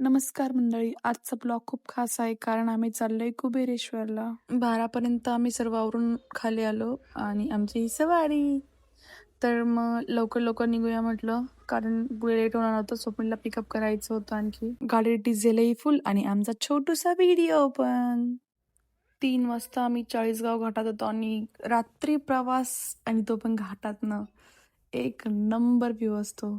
नमस्कार मंडळी. आजचा ब्लॉग खूप खास आहे कारण आम्ही चाललोय कुबेरेश्वरला. 12 पर्यंत आम्ही सर्व आवरून खाली आलो आणि आमची ही सवारी. तर मग लवकर लवकर निघूया म्हटलं कारण पुढे लेट होणार होतं. स्वप्नीला पिकअप करायचं होतं आणखी. गाडी डिझेलही फुल आणि आमचा छोटूसा व्हिडिओ पण. 3 वाजता आम्ही चाळीसगाव घाटात होतो आणि रात्री प्रवास आणि तो पण घाटातनं. एक नंबर व्ह्यू असतो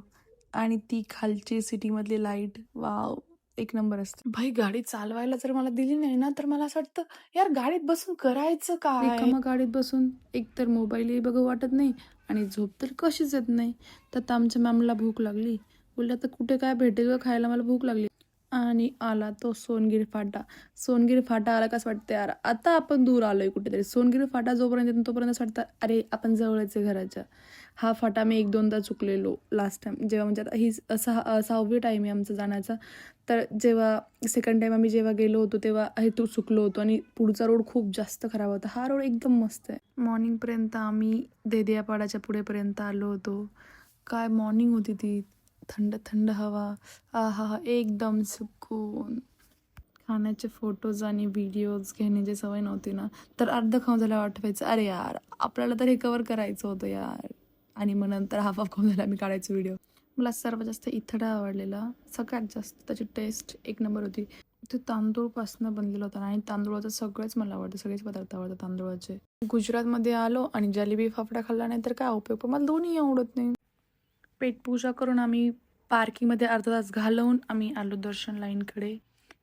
आणि ती खालची सिटीमधली लाईट वाव एक नंबर असते. भाई गाडी चालवायला जर मला दिली नाही ना तर मला असं वाटतं यार गाडीत बसून करायचं काय. रिकामा गाडीत बसून एक तर मोबाईलही बघू वाटत नाही आणि झोप तर कशीच येत नाही. तर आमच्या मॅमला भूक लागली. बोलल्या तर कुठे काय भेटेल का खायला, मला भूक लागली. आणि आला तो सोनगिरी फाटा. सोनगिरी फाटा आला कसं वाटतं यार आता आपण दूर आलोय कुठेतरी. सोनगिरी फाटा जोपर्यंत येतो तोपर्यंत असं वाटतं अरे आपण जवळच आहे घराच्या. हा फाटा मी 1-2दा चुकलेलो लास्ट टाइम जेव्हा, म्हणजे आता ही 6वी टाईम आहे आमचा जाण्याचा. तर जेव्हा सेकंड टाइम आम्ही जेव्हा गेलो होतो तेव्हा हे तो चुकलो होतो आणि पुढचा रोड खूप जास्त खराब होता. हा रोड एकदम मस्त आहे. मॉर्निंगपर्यंत आम्ही देदियापाड्याच्या पुढेपर्यंत आलो होतो. काय मॉर्निंग होती ती. थंड थंड हवा. आहा एकदम सुकून. खाण्याचे फोटोज आणि व्हिडिओज घेण्याची सवय नव्हती ना, तर अर्ध खाऊन झाल्यावर आठवायचं अरे यार आपल्याला तर हे कवर करायचं होतं यार. आणि मग नंतर हाफ खाऊन झाला मी काढायचं व्हिडिओ. मला सर्वात जास्त इथडा आवडलेला, सगळ्यात जास्त त्याची टेस्ट एक नंबर होती. तो तांदूळपासून बनलेला होता आणि तांदूळाचं सगळंच मला आवडतं, सगळेच पदार्थ आवडतात तांदूळाचे. गुजरातमध्ये आलो आणि जलेबी फाफडा खाल्ला नाही तर काय उपयोग, पण मला दोन्ही आवडत नाही. पेटपूजा करून आम्ही पार्किंगमध्ये अर्धा तास घालवून आम्ही आलो दर्शन लाईनकडे.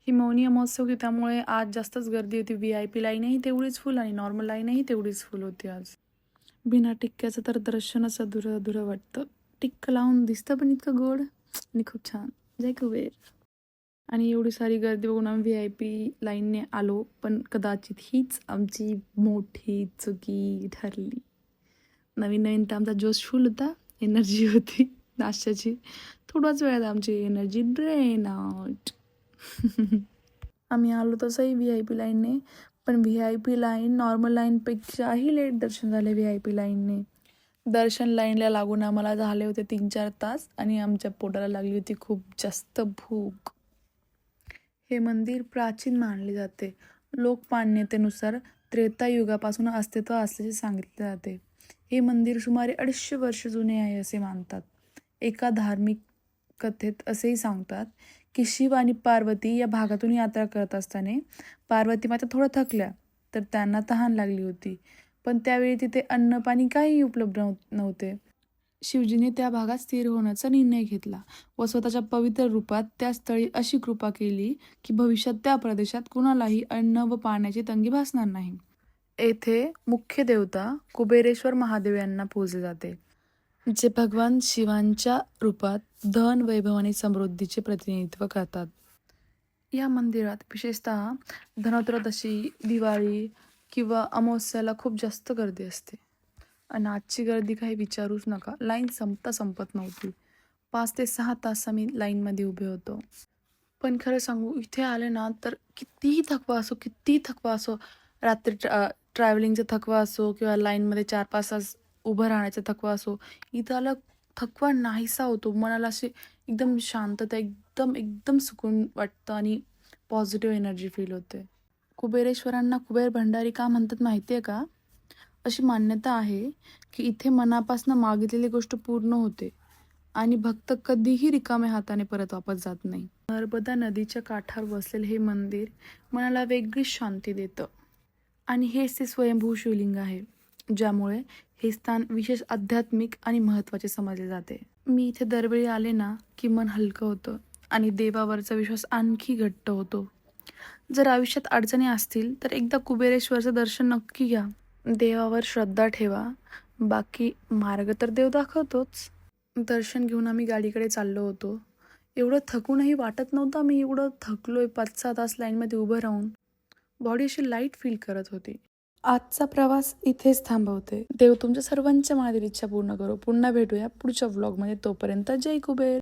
ही मौनी महोत्सव होती त्यामुळे आज जास्तच गर्दी होती. VIP लाईनही तेवढीच फुल आणि नॉर्मल लाईनही तेवढीच फुल होती आज. बिना टिक्क्याचं तर दर्शनच अधुरं अधुरं वाटतं. टिक्क लावून दिसतं पण इतकं गोड आणि खूप छान. जय कुबेर. आणि एवढी सारी गर्दी बघून आम्ही VIP लाईनने आलो, पण कदाचित हीच आमची मोठी चुकी ठरली. नवीन नवीन तर आमचा जोश फुल होता, एनर्जी होती नाश्त्याची. थोड्याच वेळात आमची एनर्जी ड्रेन आउट. आम्ही आलो तसंही VIP लाईनने, पण VIP लाईन नॉर्मल लाईनपेक्षाही लेट दर्शन झाले VIP लाईनने. दर्शन लाईनला लागून आम्हाला झाले होते 3-4 तास आणि आमच्या पोटाला लागली होती खूप जास्त भूक. हे मंदिर प्राचीन मानले जाते. लोकमान्यतेनुसार त्रेतायुगापासून अस्तित्व असल्याचे सांगितले जाते. हे मंदिर सुमारे 250 वर्ष जुने आहे असे मानतात. एका धार्मिक कथेत असेही सांगतात की शिव आणि पार्वती या भागातून यात्रा करत असताना पार्वती माता थोड्या थकल्या तर त्यांना तहान लागली होती. पण त्यावेळी तिथे अन्न पाणी काहीही उपलब्ध नव्हते. शिवजीने त्या भागात स्थिर होण्याचा निर्णय घेतला व स्वतःच्या पवित्र रूपात त्या स्थळी अशी कृपा केली की भविष्यात त्या प्रदेशात कुणालाही अन्न व पाण्याची तंगी भासणार नाही. येथे मुख्य देवता कुबेरेश्वर महादेव यांना पूजले जाते, जे भगवान शिवांच्या रूपात धन, वैभव आणि समृद्धीचे प्रतिनिधित्व करतात. या मंदिरात विशेषतः धनत्रयोदशी, दिवाळी किंवा अमावस्याला खूप जास्त गर्दी असते. आणि आजची गर्दी काही विचारूच नका. लाईन संपत नव्हती. 5 ते 6 तास आम्ही लाईनमध्ये उभे होतो. पण खरं सांगू इथे आले ना तर कितीही थकवा असो, रात्री ट्रॅव्हलिंगचा थकवा असो किंवा लाईनमध्ये 4-5 तास उभं राहण्याचा थकवा असो, इथं आलं थकवा नाहीसा होतो. मनाला अशी एकदम शांतता, एकदम एकदम सुकून वाटतं आणि पॉझिटिव्ह एनर्जी फील होते. कुबेरेश्वरांना कुबेर भंडारी का म्हणतात माहिती आहे का? अशी मान्यता आहे की इथे मनापासून मागितलेली गोष्ट पूर्ण होते आणि भक्त कधीही रिकाम्या हाताने परत वापस जात नाही. नर्मदा नदीच्या काठावर बसलेले हे मंदिर मनाला वेगळीच शांती देतं आणि हेच ते स्वयंभू शिवलिंग आहे, ज्यामुळे हे स्थान विशेष आध्यात्मिक आणि महत्त्वाचे समजले जाते. मी इथे दरवेळी आले ना की मन हलकं होतं आणि देवावरचा विश्वास आणखी घट्ट होतो. जर आयुष्यात अडचणी असतील तर एकदा कुबेरेश्वरचं दर्शन नक्की घ्या. देवावर श्रद्धा ठेवा, बाकी मार्ग तर देव दाखवतोच. दर्शन घेऊन आम्ही गाडीकडे चाललो होतो. एवढं थकूनही वाटत नव्हतं आम्ही एवढं थकलोय. 5-6 तास लाईनमध्ये उभं राहून बॉडी अशी लाईट फील करत होती. आजचा प्रवास इथेच थांबवते. देव तुमच्या सर्वांच्या मनातील इच्छा पूर्ण करो. पुन्हा भेटूया पुढच्या व्लॉगमध्ये. तोपर्यंत जय कुबेर.